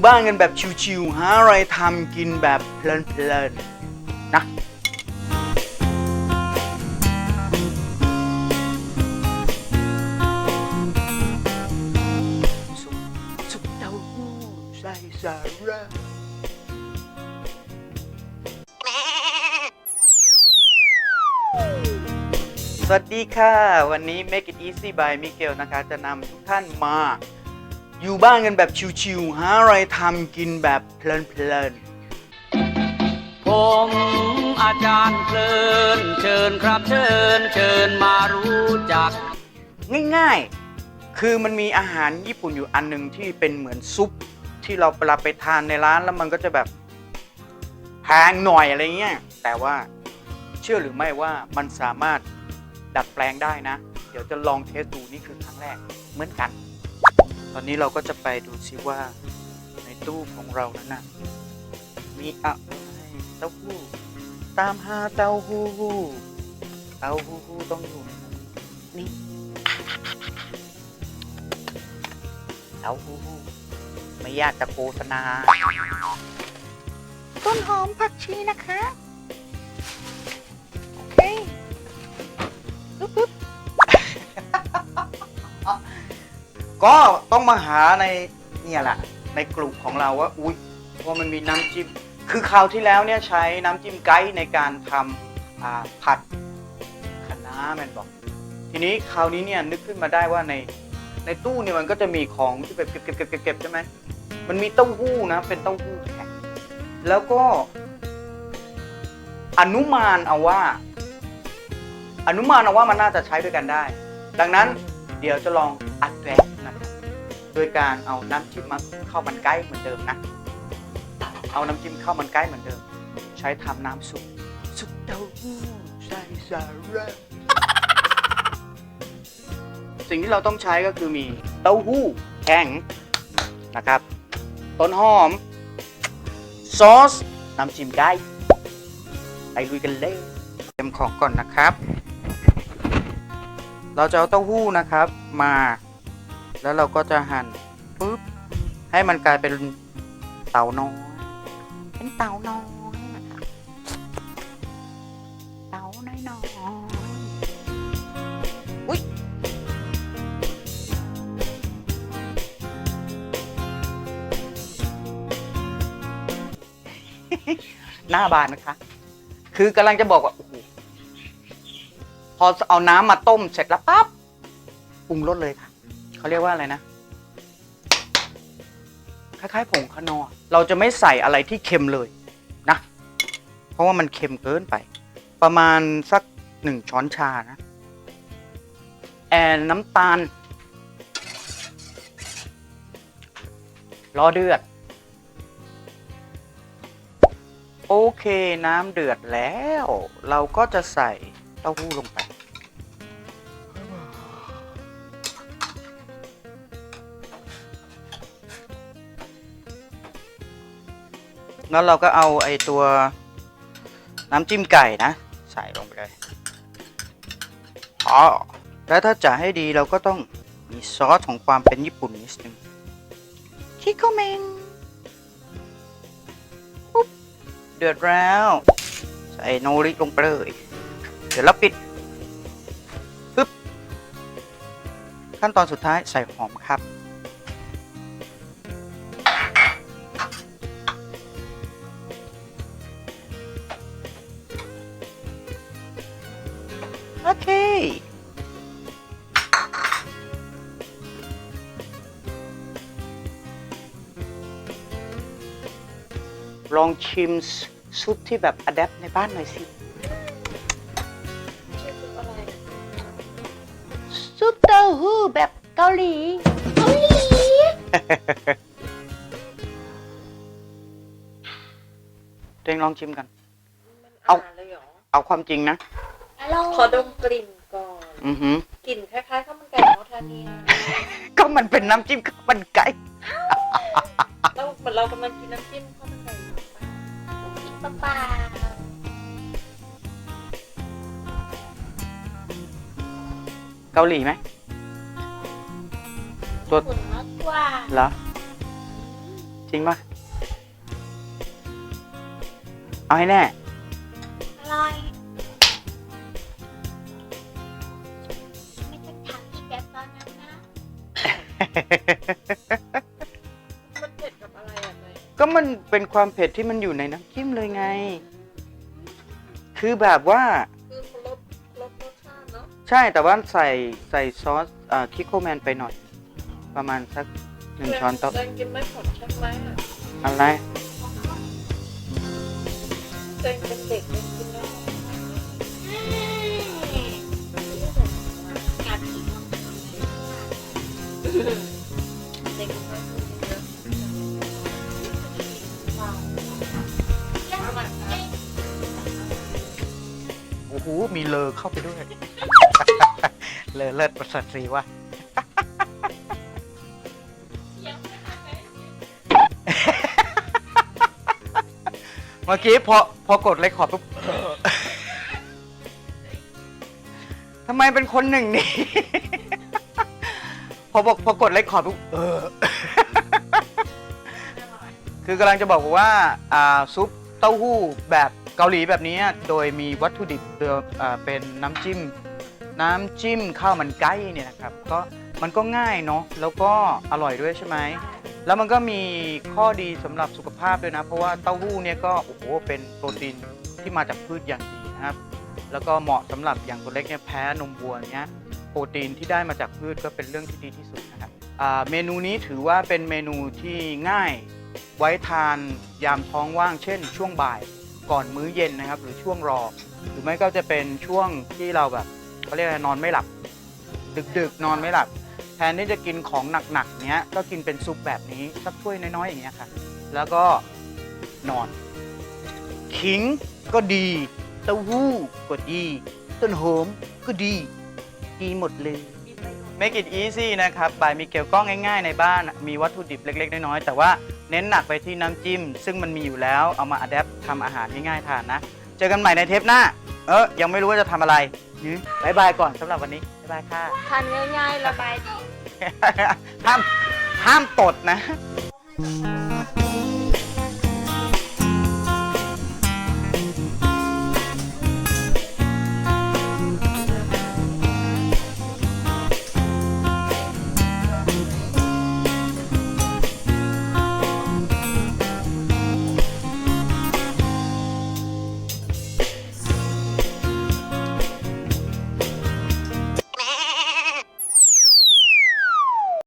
บ้านกันแบบชิวๆหาอะไรทำกินแบบเพลินๆนะซุปเต้าหู้ใส่สาหร่ายสวัสดีค่ะวันนี้ Make It Easy by มิเกลนะคะจะนำทุกท่านมาอยู่บ้านกันแบบชิวๆหาอะไรทำกินแบบเพลินๆผมอาจารย์เพลินเชิญครับเชิญมารู้จักง่ายๆคือมันมีอาหารญี่ปุ่นอยู่อันหนึ่งที่เป็นเหมือนซุปที่เราเวลาไปทานในร้านแล้วมันก็จะแบบแพงหน่อยอะไรเงี้ยแต่ว่าเชื่อหรือไม่ว่ามันสามารถดัดแปลงได้นะเดี๋ยวจะลองเทสดูนี่คือครั้งแรกเหมือนกันตอนนี้เราก็จะไปดูซิว่าในตู้ของเรานั้นนะมีอะไรเต้าหู้ตามหาเต้าหู้ต้องอยู่นี่เต้าหู้ไม่ยากจะโฆษณาต้นหอมผักชีนะคะโอเคปึ๊บก็ต้องมาหาในเนี่ยแหละในกลุ่มของเราว่าอุ้ยเพราะมันมีน้ำจิ้มคือคราวที่แล้วเนี่ยใช้น้ำจิ้มไก่ในการทำผัดคะน้าแม่นบอกทีนี้คราวนี้เนี่ยนึกขึ้นมาได้ว่าในตู้เนี่ยมันก็จะมีของที่แบบเก็บใช่ไหมมันมีเต้าหู้นะเป็นเต้าหู้แข็งแล้วก็อนุมานเอาว่ามันน่าจะใช้ด้วยกันได้ดังนั้นเดี๋ยวจะลองอัดแรงนะครับโดยการเอาน้ำจิ้มมาข้าวมันไก่เหมือนเดิมนะเอาน้ำจิ้มข้าวมันไก่เหมือนเดิมใช้ทำน้ำซุปเต้าหู้ใส่สาหร่ายสิ่งที่เราต้องใช้ก็คือมีเต้าหู้แข็งนะครับต้นหอมซอสน้ำจิ้มไก่ไปลุยกันเลยเตรียมของก่อนนะครับเราจะเอาเต้าหู้นะครับมาแล้วเราก็จะหั่นปุ๊บให้มันกลายเป็นเต่าน้อยนะคะเต่าน้อยอุ้ยหน้าบานนะคะคือกำลังจะบอกว่าพอเอาน้ำมาต้มเสร็จแล้วปั๊บปรุงรสเลยค่ะเขาเรียกว่าอะไรนะคล้ายๆผงคานอเราจะไม่ใส่อะไรที่เค็มเลยนะเพราะว่ามันเค็มเกินไปประมาณสัก1 ช้อนชานะน้ำตาลรอเดือดโอเคน้ำเดือดแล้วเราก็จะใส่เต้าหู้ลงไปแล้วเราก็เอาไอ้ตัวน้ำจิ้มไก่นะใส่ลงไปเลยแล้วถ้าจะให้ดีเราก็ต้องมีซอสของความเป็นญี่ปุ่นนิดนึงคิโกเมงปุ๊บเดือดแล้วใส่โนริลงไปเลยเดี๋ยวเราปิดปึ๊บขั้นตอนสุดท้ายใส่หอมครับโอเคลองชิมซุปที่แบบอะแดปในบ้านหน่อยสิซุปเต้าหู้แบบเกาหลีเต็งลองชิมกันเอาความจริงนะขอดมกลิ่นก่อนกลิ่นคล้ายๆข้าวมันไก่เนาะทานีก็มันเป็นน้ำจิ้มข้าวมันไก่เราเหมือนเรากำลังกินน้ำจิ้มข้าวมันไก่ปลาเกาหลีไหมตัวญี่ปุ่นมากกว่าเหรอจ จริงปะเอาให้แน่ อร่อยไม่ต้องถามอีกแบบตอนนั้นนะ มันเผ็ดกับอะไรอ่ะเนย ก็มันเป็นความเผ็ดที่มันอยู่ในน้ำจิ้มเลยไง คือแบบว่า คือมันลดรสชาติเนาะ ใช่แต่ว่าใส่ซอสคิโคแมนไปหน่อย ประมาณสัก1 ช้อนโต๊ะ แดงกินไม่ผดใช่ไหมอะ อะไร แดงเป็นเด็กแดงกินไม่ผด อยากกิน เด็กกินไม่ผดเยอะ อร่อยค่ะ โอ้โหมีเลอเข้าไปด้วย เลอเลิศประเสริฐศรีว่ะ เมื่อกี้พอกดเรคคอร์ดปุ๊บ ทำไมเป็นคนหนึ่งนี่ พอกดเรคคอร์ดปุ๊บ คือกำลังจะบอกว่าซุปเต้าหู้แบบเกาหลีแบบนี้โดยมีวัตถุดิบเป็นน้ำจิ้มข้าวมันไก่เนี่ยนะครับก็มันก็ง่ายเนาะแล้วก็อร่อยด้วยใช่ไหมแล้วมันก็มีข้อดีสำหรับสุขภาพด้วยนะเพราะว่าเต้าหู้เนี่ยก็โอ้โหเป็นโปรตีนที่มาจากพืชอย่างดีนะครับแล้วก็เหมาะสำหรับอย่างตัวเล็กเนี่ยแพ้นมวัวเนี้ยโปรตีนที่ได้มาจากพืชก็เป็นเรื่องที่ดีที่สุดนะครับเมนูนี้ถือว่าเป็นเมนูที่ง่ายไว้ทานยามท้องว่างเช่นช่วงบ่ายก่อนมื้อเย็นนะครับหรือช่วงรอหรือไม่ก็จะเป็นช่วงที่เราแบบเขาเรียกอะไรนอนไม่หลับดึกๆนอนไม่หลับแทนที่จะกินของหนักๆเนี้ยก็กินเป็นซุปแบบนี้สักถ้วยน้อยๆอย่างเงี้ยค่ะแล้วก็นอนขิงก็ดีเต้าหู้ก็ดีต้นหอมก็ดีหมดเลย Make it easy นะครับบายมิเกลก็ง่ายๆในบ้านมีวัตถุดิบเล็กๆน้อยๆแต่ว่าเน้นหนักไปที่น้ำจิ้มซึ่งมันมีอยู่แล้วเอามาอัดแอปทำอาหารง่ายๆทานนะเจอกันใหม่ในเทปหน้ายังไม่รู้ว่าจะทำอะไรบายบายก่อนสำหรับวันนี้บายบายค่ะ ทานง่ายๆระบายดี ห้ามตดนะ อ